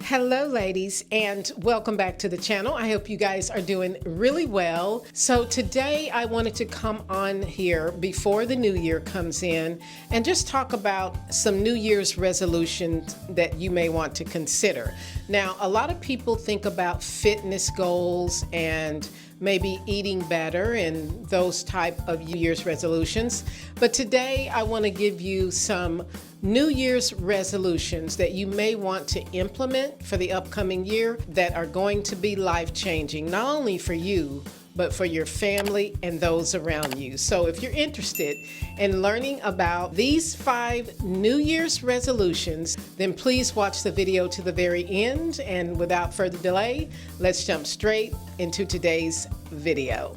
Hello ladies, and welcome back to the channel. I hope you guys are doing really well. So today I wanted to come on here before the new year comes in and just talk about some New Year's resolutions that you may want to consider. Now, a lot of people think about fitness goals and maybe eating better and those type of New Year's resolutions. But today I want to give you some New Year's resolutions that you may want to implement for the upcoming year that are going to be life-changing, not only for you, but for your family and those around you. So if you're interested in learning about these 5 New Year's resolutions, then please watch the video to the very end. And without further delay, let's jump straight into today's video.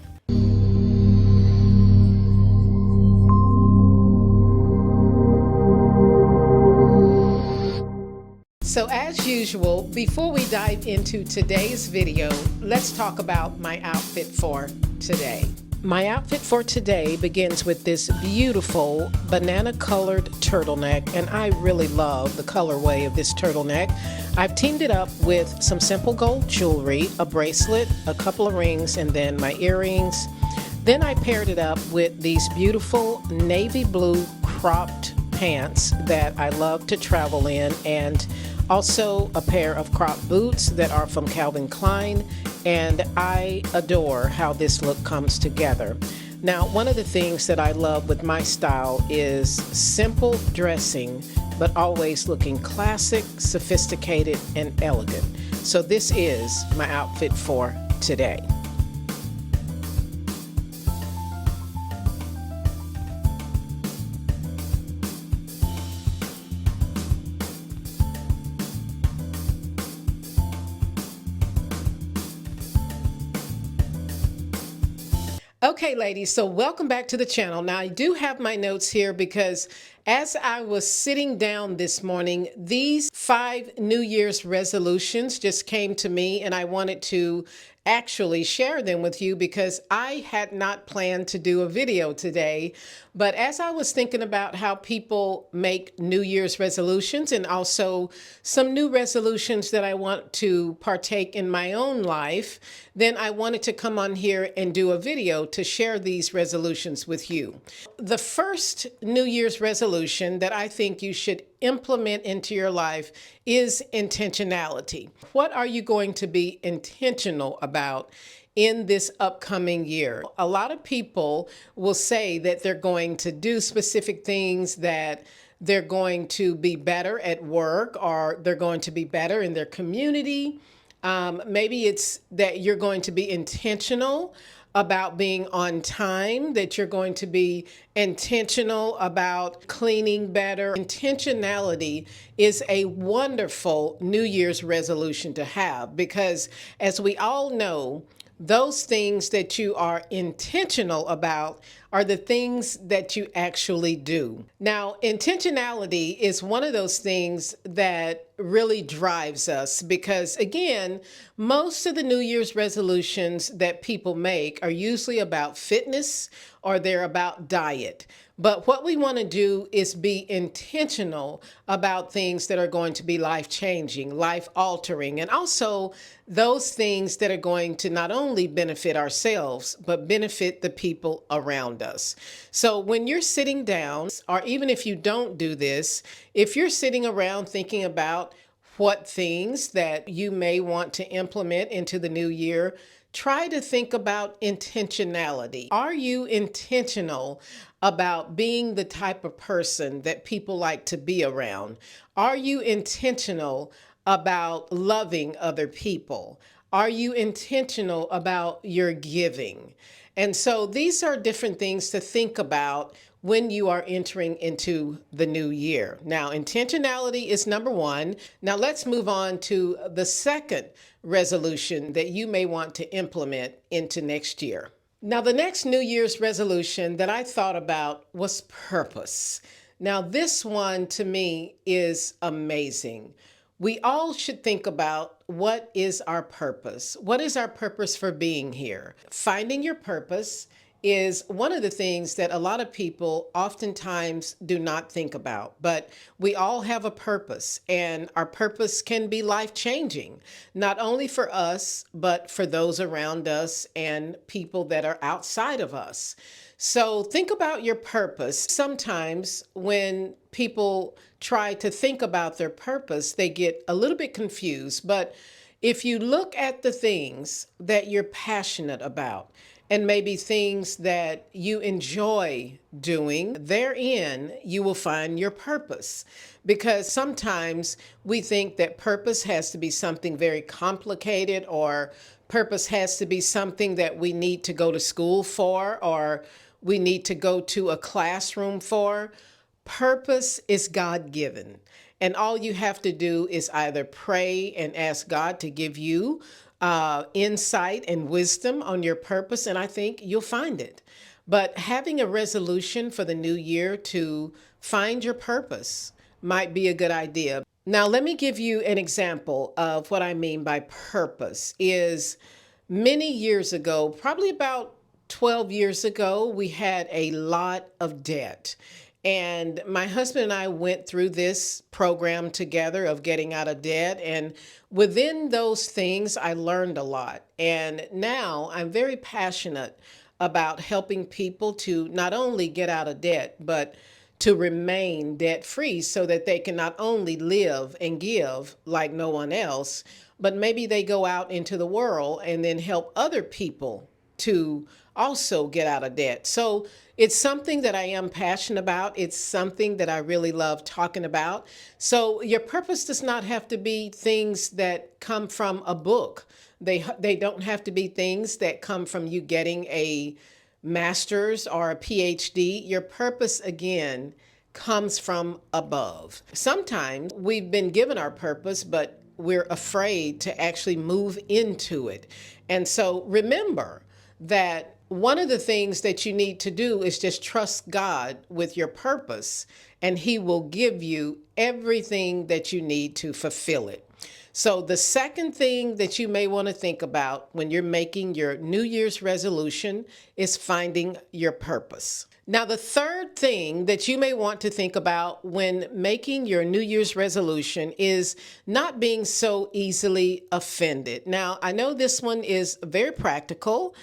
So as usual, before we dive into today's video, let's talk about my outfit for today. My outfit for today begins with this beautiful banana colored turtleneck, and I really love the colorway of this turtleneck. I've teamed it up with some simple gold jewelry, a bracelet, a couple of rings, and then my earrings. Then I paired it up with these beautiful navy blue cropped pants that I love to travel in, and also a pair of cropped boots that are from Calvin Klein, and I adore how this look comes together. Now, one of the things that I love with my style is simple dressing, but always looking classic, sophisticated, and elegant. So this is my outfit for today. Okay, ladies, so welcome back to the channel. Now, I do have my notes here because as I was sitting down this morning, these 5 New Year's resolutions just came to me, and I wanted to actually share them with you because I had not planned to do a video today. But as I was thinking about how people make New Year's resolutions and also some new resolutions that I want to partake in my own life, then I wanted to come on here and do a video to share these resolutions with you. The first New Year's resolution that I think you should implement into your life is intentionality. What are you going to be intentional about in this upcoming year? A lot of people will say that they're going to do specific things, that they're going to be better at work, or they're going to be better in their community. Maybe it's that you're going to be intentional about being on time, that you're going to be intentional about cleaning better. Intentionality is a wonderful New Year's resolution to have because, as we all know, those things that you are intentional about are the things that you actually do. Now, intentionality is one of those things that really drives us because, again, most of the New Year's resolutions that people make are usually about fitness or they're about diet. But what we want to do is be intentional about things that are going to be life-changing, life-altering, and also those things that are going to not only benefit ourselves, but benefit the people around us. So when you're sitting down, or even if you don't do this, if you're sitting around thinking about what things that you may want to implement into the new year, try to think about intentionality. Are you intentional about being the type of person that people like to be around? Are you intentional about loving other people? Are you intentional about your giving? And so these are different things to think about when you are entering into the new year. Now, intentionality is number 1. Now let's move on to the second resolution that you may want to implement into next year. Now, the next New Year's resolution that I thought about was purpose. Now, this one to me is amazing. We all should think about what is our purpose? What is our purpose for being here? Finding your purpose is one of the things that a lot of people oftentimes do not think about. But we all have a purpose, and our purpose can be life changing, not only for us, but for those around us and people that are outside of us. So think about your purpose. Sometimes when people try to think about their purpose, they get a little bit confused. But if you look at the things that you're passionate about, and maybe things that you enjoy doing, therein you will find your purpose. Because sometimes we think that purpose has to be something very complicated, or purpose has to be something that we need to go to school for, or we need to go to a classroom for. Purpose is God given. And all you have to do is either pray and ask God to give you insight and wisdom on your purpose, and I think you'll find it. But having a resolution for the new year to find your purpose might be a good idea. Now, let me give you an example of what I mean by purpose. Is many years ago, probably about 12 years ago, we had a lot of debt. And my husband and I went through this program together of getting out of debt. And within those things, I learned a lot. And now I'm very passionate about helping people to not only get out of debt, but to remain debt free so that they can not only live and give like no one else, but maybe they go out into the world and then help other people to also get out of debt. So it's something that I am passionate about. It's something that I really love talking about. So your purpose does not have to be things that come from a book. They don't have to be things that come from you getting a master's or a PhD. Your purpose, again, comes from above. Sometimes we've been given our purpose, but we're afraid to actually move into it. And so remember that one of the things that you need to do is just trust God with your purpose, and He will give you everything that you need to fulfill it. So, the second thing that you may want to think about when you're making your New Year's resolution is finding your purpose. Now, the third thing that you may want to think about when making your New Year's resolution is not being so easily offended. Now, I know this one is very practical,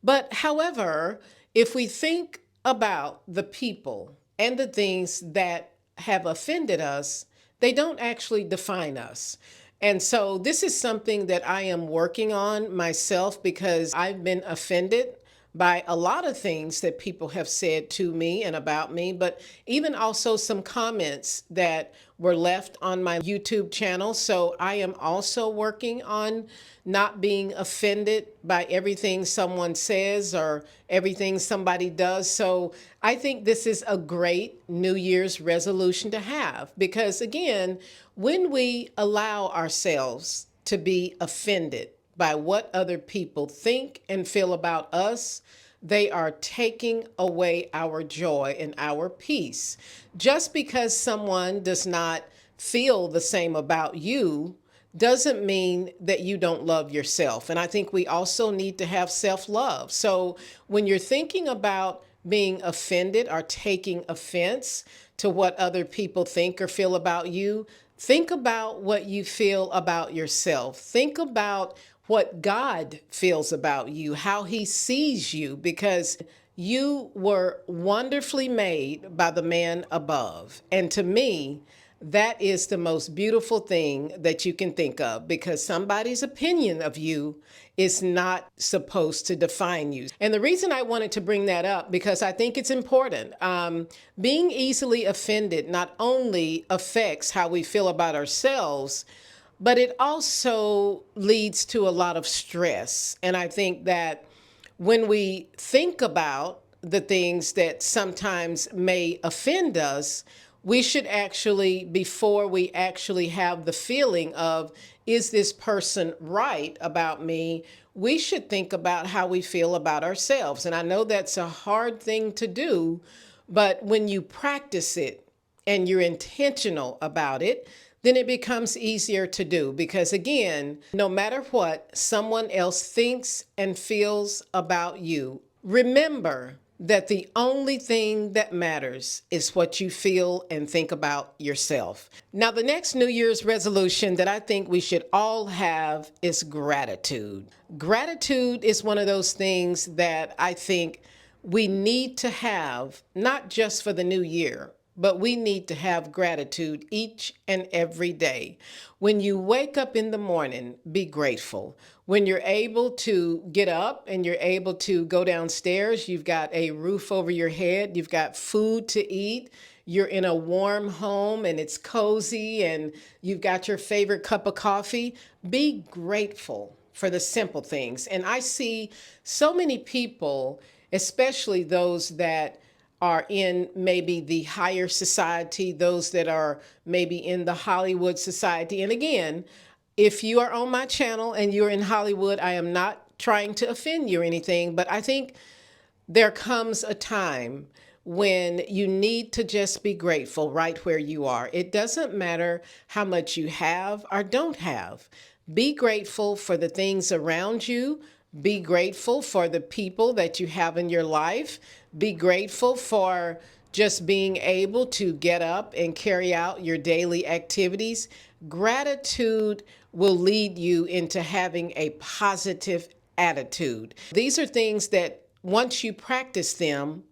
but however, if we think about the people and the things that have offended us, they don't actually define us. And so this is something that I am working on myself, because I've been offended by a lot of things that people have said to me and about me, but even also some comments that were left on my YouTube channel. So I am also working on not being offended by everything someone says or everything somebody does. So I think this is a great New Year's resolution to have, because again, when we allow ourselves to be offended by what other people think and feel about us, they are taking away our joy and our peace. Just because someone does not feel the same about you doesn't mean that you don't love yourself. And I think we also need to have self-love. So when you're thinking about being offended or taking offense to what other people think or feel about you, think about what you feel about yourself. Think about what God feels about you, how He sees you, because you were wonderfully made by the man above. And to me, that is the most beautiful thing that you can think of, because somebody's opinion of you is not supposed to define you. And the reason I wanted to bring that up, because I think it's important. Being easily offended not only affects how we feel about ourselves, but it also leads to a lot of stress. And I think that when we think about the things that sometimes may offend us, we should actually, before we actually have the feeling of, is this person right about me, we should think about how we feel about ourselves. And I know that's a hard thing to do, but when you practice it and you're intentional about it, then it becomes easier to do. Because again, no matter what someone else thinks and feels about you, Remember that the only thing that matters is what you feel and think about yourself. Now, the next New Year's resolution that I think we should all have is gratitude. Gratitude is one of those things that I think we need to have, not just for the new year, but we need to have gratitude each and every day. When you wake up in the morning, be grateful. When you're able to get up and you're able to go downstairs, you've got a roof over your head, you've got food to eat, you're in a warm home and it's cozy and you've got your favorite cup of coffee, be grateful for the simple things. And I see so many people, especially those that are in maybe the higher society, those that are maybe in the Hollywood society. And again, if you are on my channel and you're in Hollywood, I am not trying to offend you or anything, but I think there comes a time when you need to just be grateful right where you are. It doesn't matter how much you have or don't have. Be grateful for the things around you. Be grateful for the people that you have in your life. Be grateful for just being able to get up and carry out your daily activities. Gratitude will lead you into having a positive attitude. These are things that once you practice them,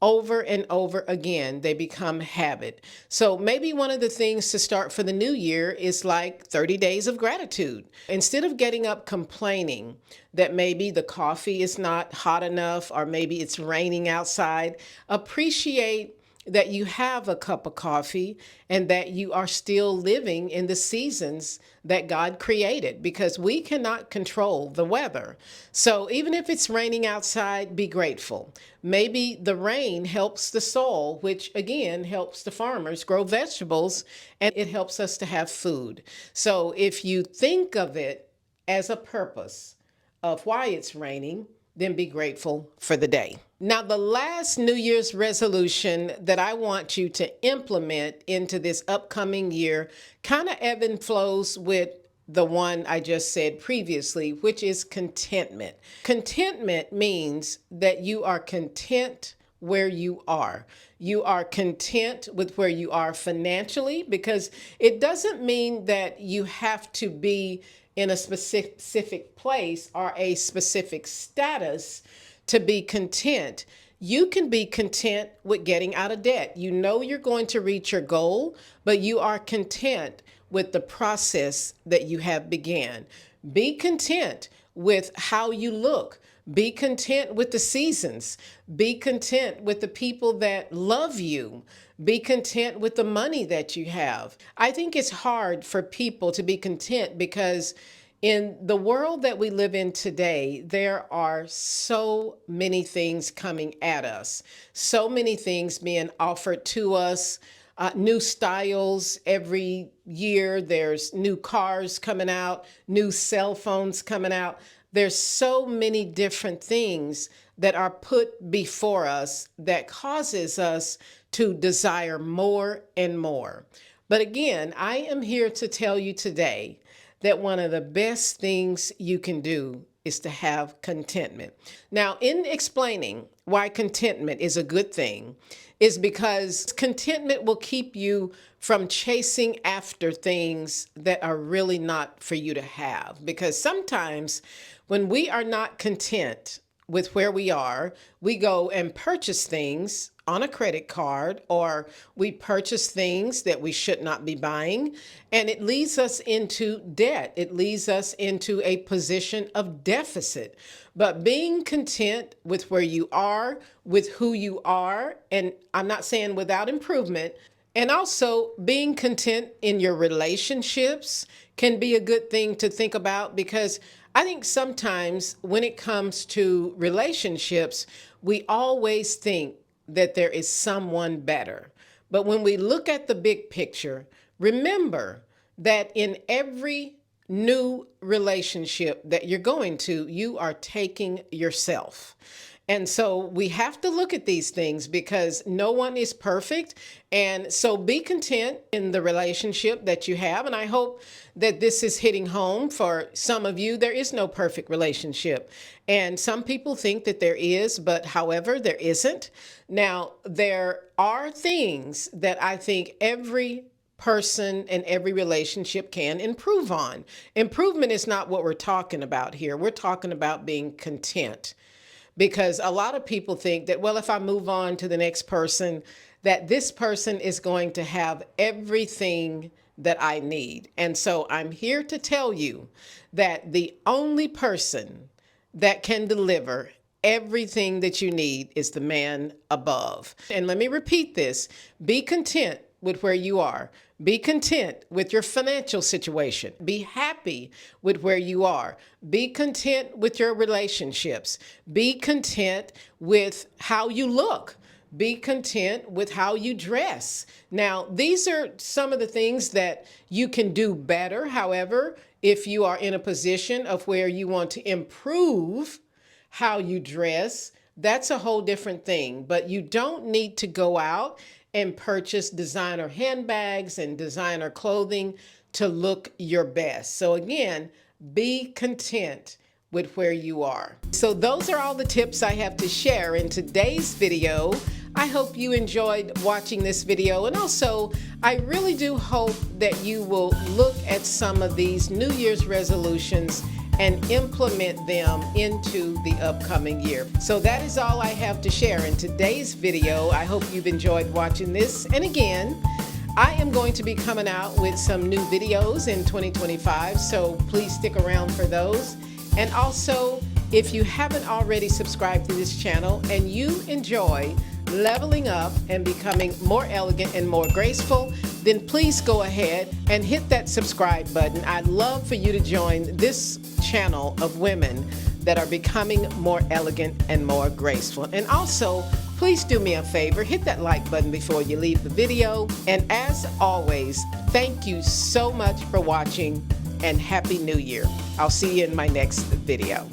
over and over again, they become habit. So maybe one of the things to start for the new year is like 30 days of gratitude. Instead of getting up complaining that maybe the coffee is not hot enough or maybe it's raining outside, appreciate that you have a cup of coffee and that you are still living in the seasons that God created, because we cannot control the weather. So even if it's raining outside, be grateful. Maybe the rain helps the soil, which again helps the farmers grow vegetables, and it helps us to have food. So if you think of it as a purpose of why it's raining, then be grateful for the day. Now, the last New Year's resolution that I want you to implement into this upcoming year kind of ebb and flows with the one I just said previously, which is contentment. Contentment means that you are content where you are. You are content with where you are financially, because it doesn't mean that you have to be in a specific place or a specific status to be content. You can be content with getting out of debt. You know you're going to reach your goal, but you are content with the process that you have began. Be content with how you look. Be content with the seasons. Be content with the people that love you. Be content with the money that you have. I think it's hard for people to be content because in the world that we live in today, there are so many things coming at us, so many things being offered to us. New styles every year. There's new cars coming out, new cell phones coming out. There's so many different things that are put before us that causes us to desire more and more. But again, I am here to tell you today that one of the best things you can do is to have contentment. Now, in explaining why contentment is a good thing, is because contentment will keep you from chasing after things that are really not for you to have. Because sometimes when we are not content with where we are, we go and purchase things on a credit card, or we purchase things that we should not be buying, and it leads us into debt. It leads us into a position of deficit. But being content with where you are, with who you are, and I'm not saying without improvement, and also being content in your relationships can be a good thing to think about, because I think sometimes when it comes to relationships, we always think that there is someone better. But when we look at the big picture, remember that in every new relationship that you're going to, you are taking yourself. And so we have to look at these things because no one is perfect. And so be content in the relationship that you have. And I hope that this is hitting home for some of you. There is no perfect relationship. And some people think that there is, but however, there isn't. Now, there are things that I think every person and every relationship can improve on. Improvement is not what we're talking about here. We're talking about being content. Because a lot of people think that, well, if I move on to the next person, that this person is going to have everything that I need. And so I'm here to tell you that the only person that can deliver everything that you need is the man above. And let me repeat this: be content with where you are. Be content with your financial situation. Be happy with where you are. Be content with your relationships. Be content with how you look. Be content with how you dress. Now, these are some of the things that you can do better. However, if you are in a position of where you want to improve how you dress, that's a whole different thing. But you don't need to go out and purchase designer handbags and designer clothing to look your best. So again, be content with where you are. So those are all the tips I have to share in today's video. I hope you enjoyed watching this video, and also I really do hope that you will look at some of these New Year's resolutions and implement them into the upcoming year. So that is all I have to share in today's video. I hope you've enjoyed watching this. And again, I am going to be coming out with some new videos in 2025, so please stick around for those. And also, if you haven't already subscribed to this channel and you enjoy leveling up and becoming more elegant and more graceful, then please go ahead and hit that subscribe button. I'd love for you to join this channel of women that are becoming more elegant and more graceful. And also, please do me a favor, hit that like button before you leave the video. And as always, thank you so much for watching, and Happy New Year. I'll see you in my next video.